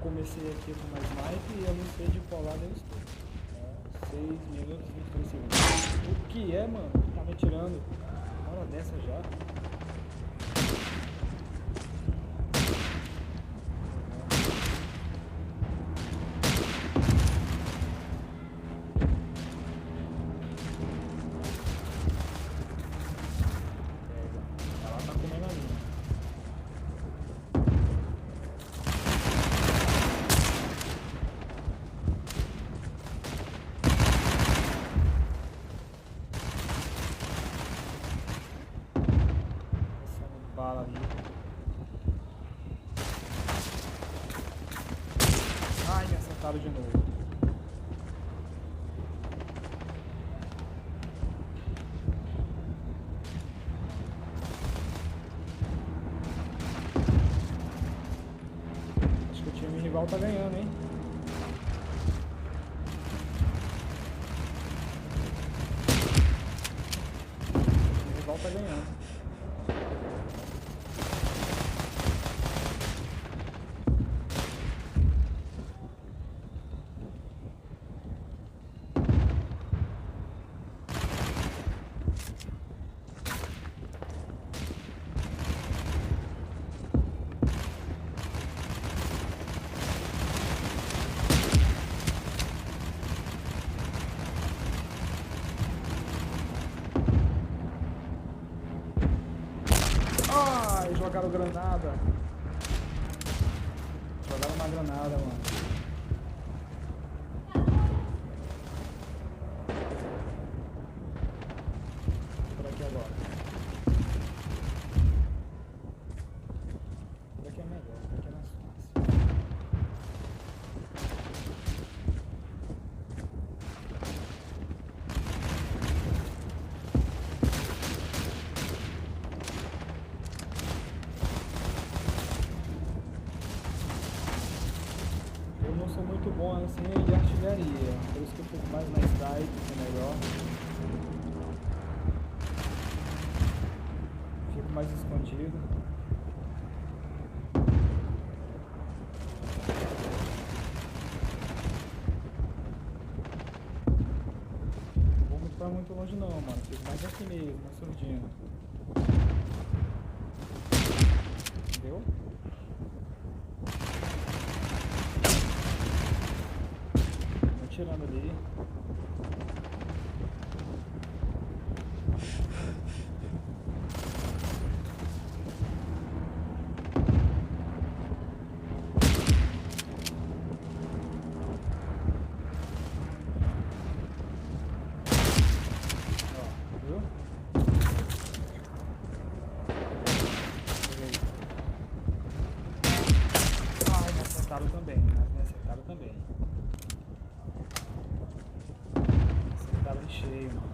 comecei aqui com mais snipe e eu não sei de qual lado eu estou. 6 minutos e 23 segundos. O que é, mano? Tá me tirando. Uma hora dessa já. Ela tá comendo a linha. Bala ali. Ai, me acertaram de novo. Acho que o time rival tá ganhando, hein? O time rival tá ganhando. Ai, jogaram granada. Jogaram uma granada, mano. Por aqui agora. Por aqui é melhor, por aqui é mais fácil. Eu não sou muito bom assim em artilharia, por isso que eu fico mais na snipe, que é melhor. Fico mais escondido. Não vou muito pra muito longe não, mano. Fico mais aqui mesmo, na surdina. Entendeu? Tô tirando ali. Ó, viu? Peguei. Ai, me acertaram também, mas me acertaram também. Me acertaram em cheio, mano.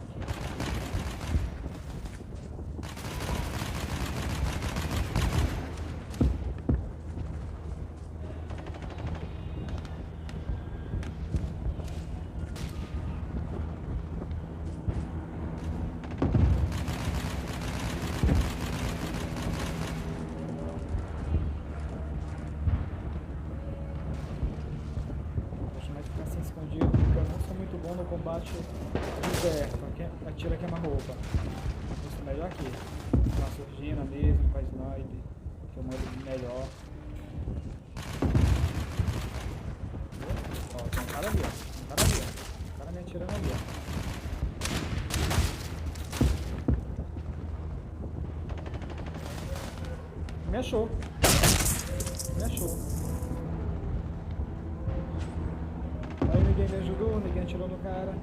Deixa mais ficar assim escondido, porque eu não sou muito bom no combate de perto. Atira queima-roupa. Eu sou melhor aqui. Com a surdina mesmo, com a snipe, que eu mando melhor. Ó, tem um cara ali, ó. Tem um cara ali, ó. O cara me atirando ali, ó. Me achou. Me achou. Aí ninguém me ajudou, ninguém atirou no cara.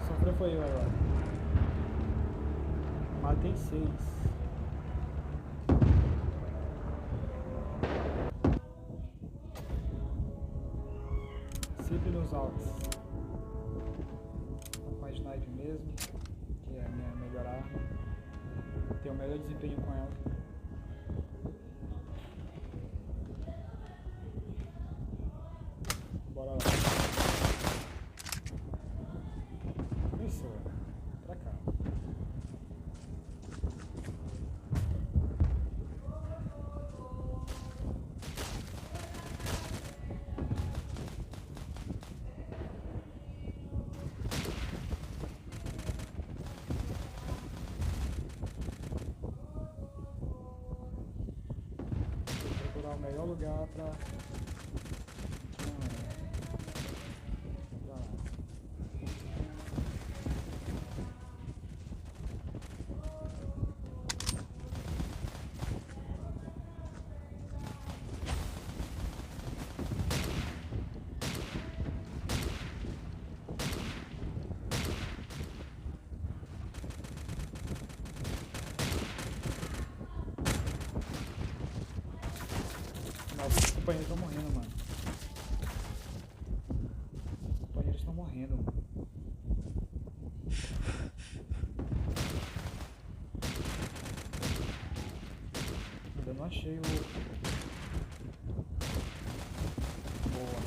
Sofreu foi eu agora. Matei 6. Sempre nos altos. Com a snipe mesmo, que é a minha melhor arma. Tenho o melhor desempenho com ela. Bora lá. Isso, pra cá. lugar pra... Nossa, os companheiros estão morrendo, mano. Os companheiros estão morrendo, mano. Ainda não achei o... Boa.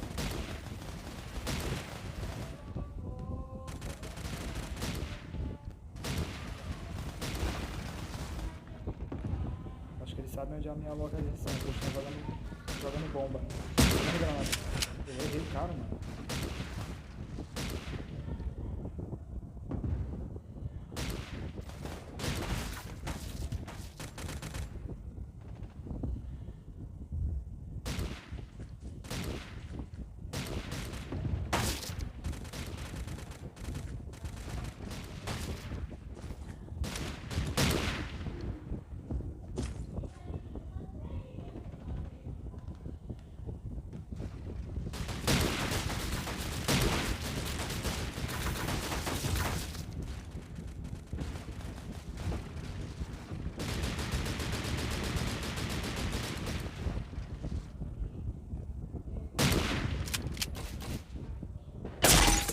Acho que eles sabem onde é a minha localização. Eu estou jogando bomba. Jogando granada. Eu errei o cara, mano.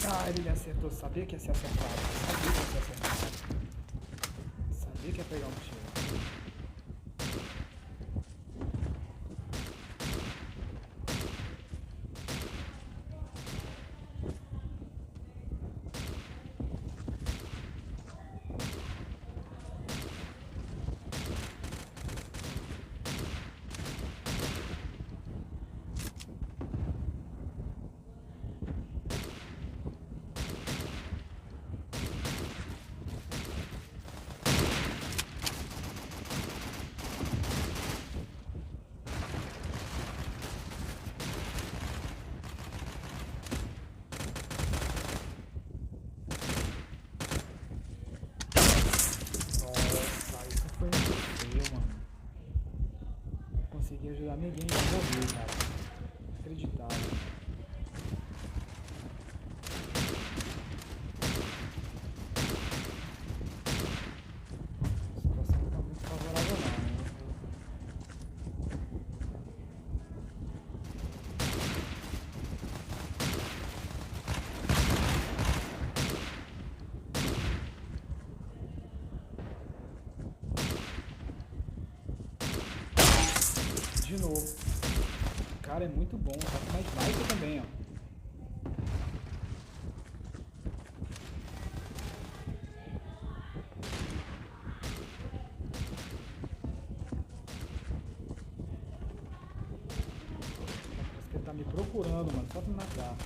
Ah, ele me acertou. Sabia que ia ser acertado. Sabia que ia ser acertado. Sabia que ia pegar um tiro. Consegui ajudar ninguém a morrer, cara. Inacreditável. A situação não tá muito favorável não, né? De novo. O cara é muito bom, tá com mais sniper também, ó. Parece que ele tá me procurando, mano, só pra me matar.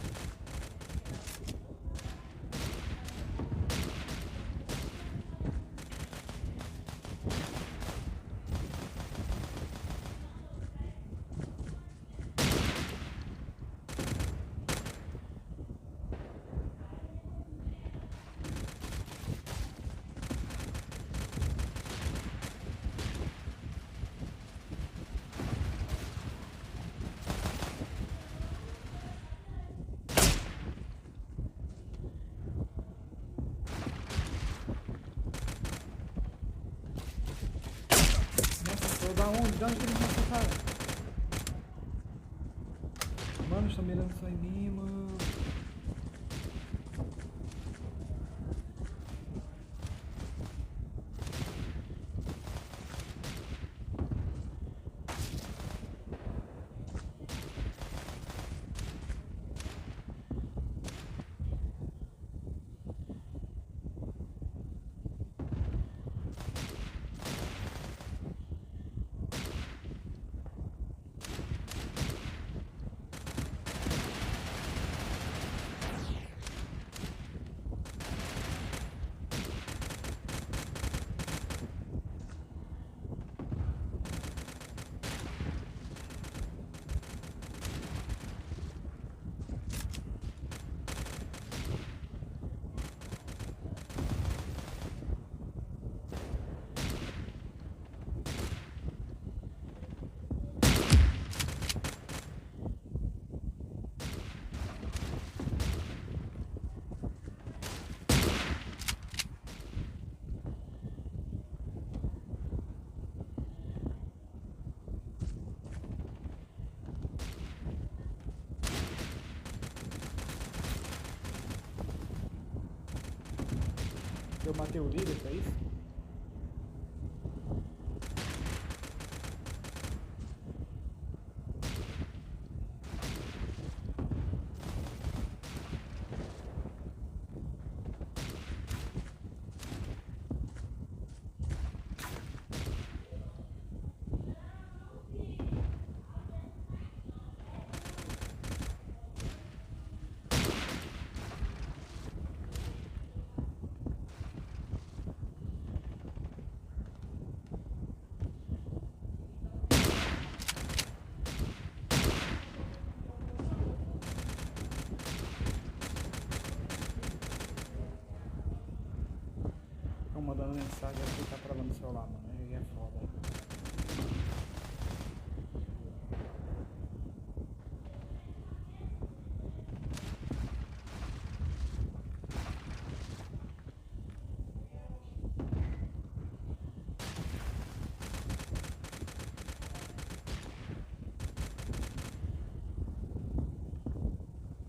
Da onde? Da onde que ele me matou, cara? Mano, estão mirando só em mim, mano. Eu matei o líder, foi isso? Estão mandando mensagem aqui, tá travando o celular, mano. Aí é foda.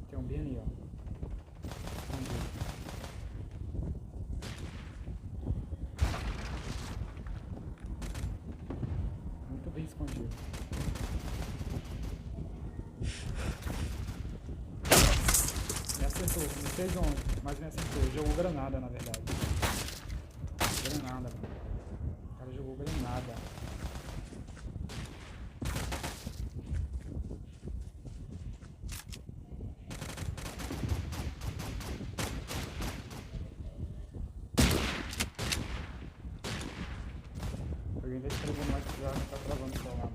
Tem um bem ali, ó. Muito bem escondido. Me acertou, me fez onde? Mas me acertou. Jogou granada, na verdade. Granada, mano. O cara jogou granada. Alguém tá escrevendo mais que já tá travando o celular.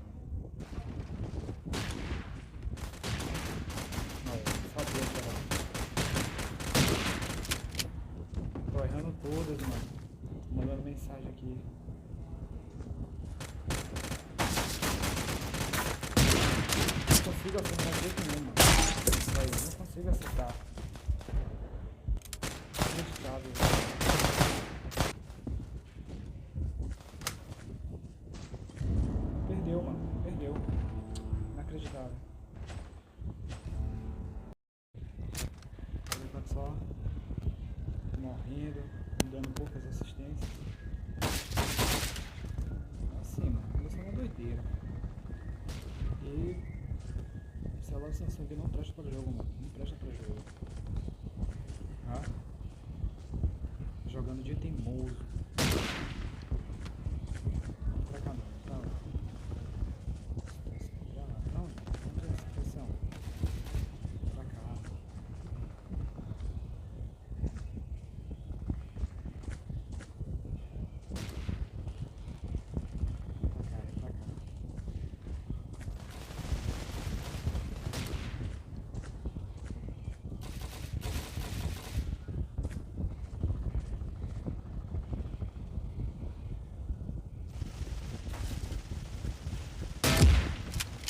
Não, eu sabia que era. Tô errando todas, mano. Mandando mensagem aqui. Não consigo acertar de jeito nenhum, mano. Isso aí, não consigo acertar. Inacreditável, velho. Perdeu, mano. Perdeu. Inacreditável. Por enquanto só morrendo, dando poucas assistências. Assim, mano. Começou uma doideira. E o celular Samsung não presta pra jogo, mano. Não presta pra jogo. Ah? Jogando de teimoso. Pra cá não, pra lá. Não, não tem essa pressão. Pra cá. Pra cá, é pra cá.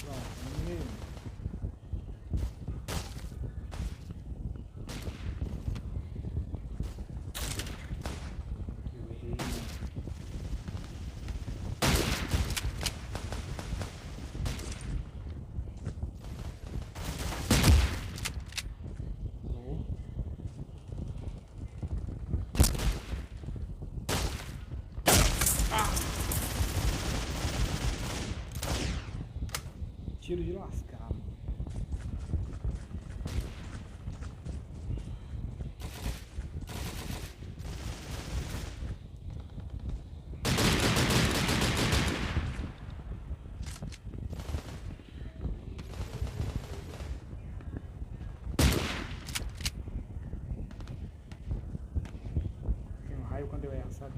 Pronto, no meio. Eu errei, mano. Tô. Tiro de lascar, mano. Tem um raio quando eu erro, sabe?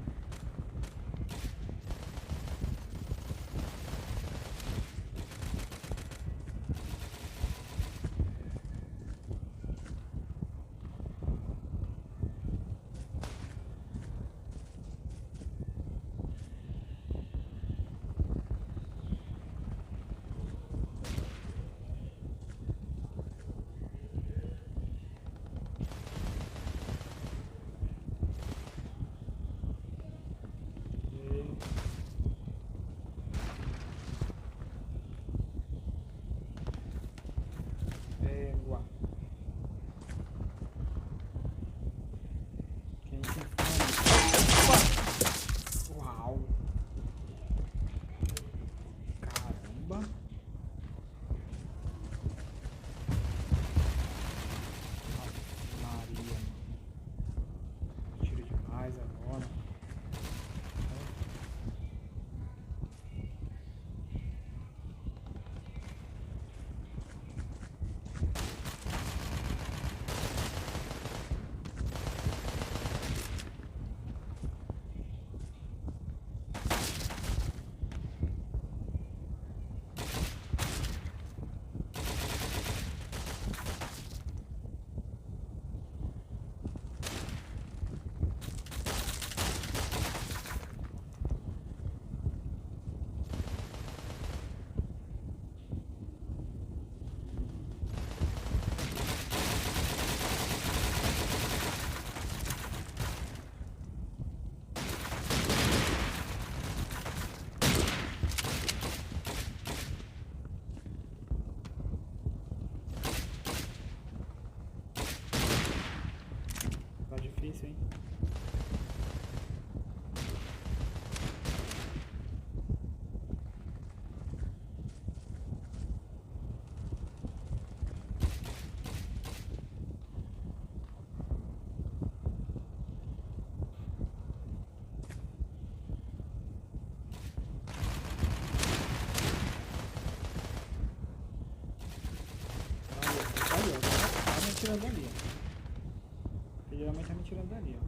atirando dali, ó.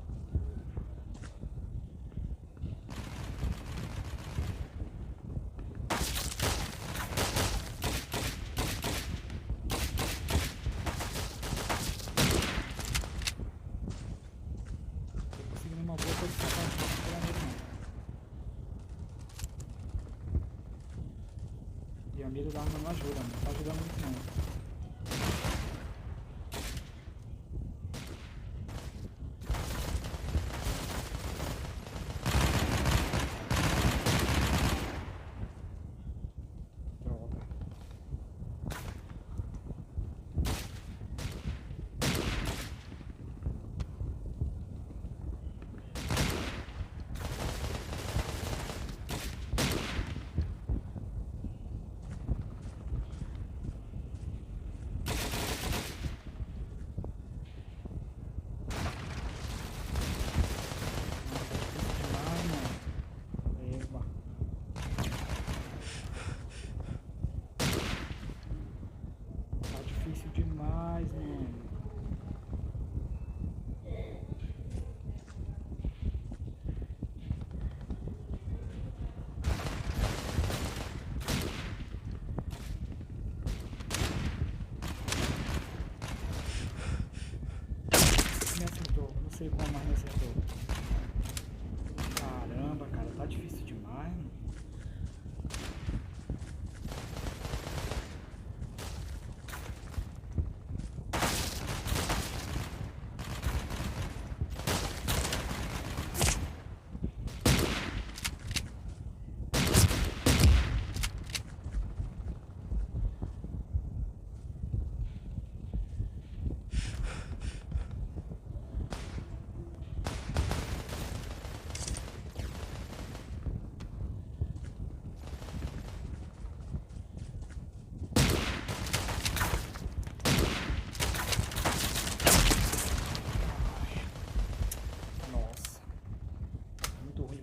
Tô conseguindo uma boa posição para atirar nele, não. E a mira da arma não ajuda, não tá ajudando muito não. Droga. Difícil demais, mano. Me acertou, não sei como, mas me acertou. Caramba, cara, tá difícil demais, mano.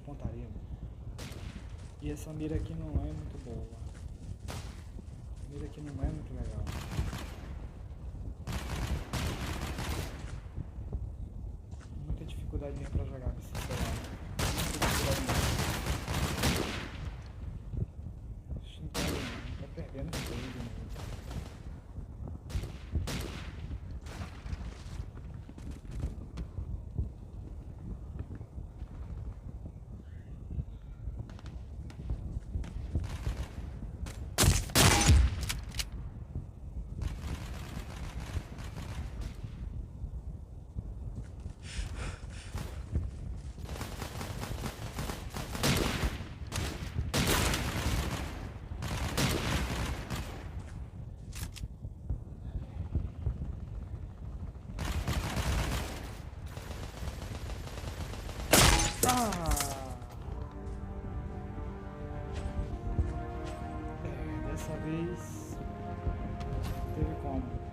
Pontaria, mano. E essa mira aqui não é muito boa. A mira aqui não é muito legal. Muita dificuldade mesmo pra jogar com esse celular. Muita dificuldade mesmo. Acho que não tá ali, não. Tá perdendo feio de novo. Dessa vez teve como.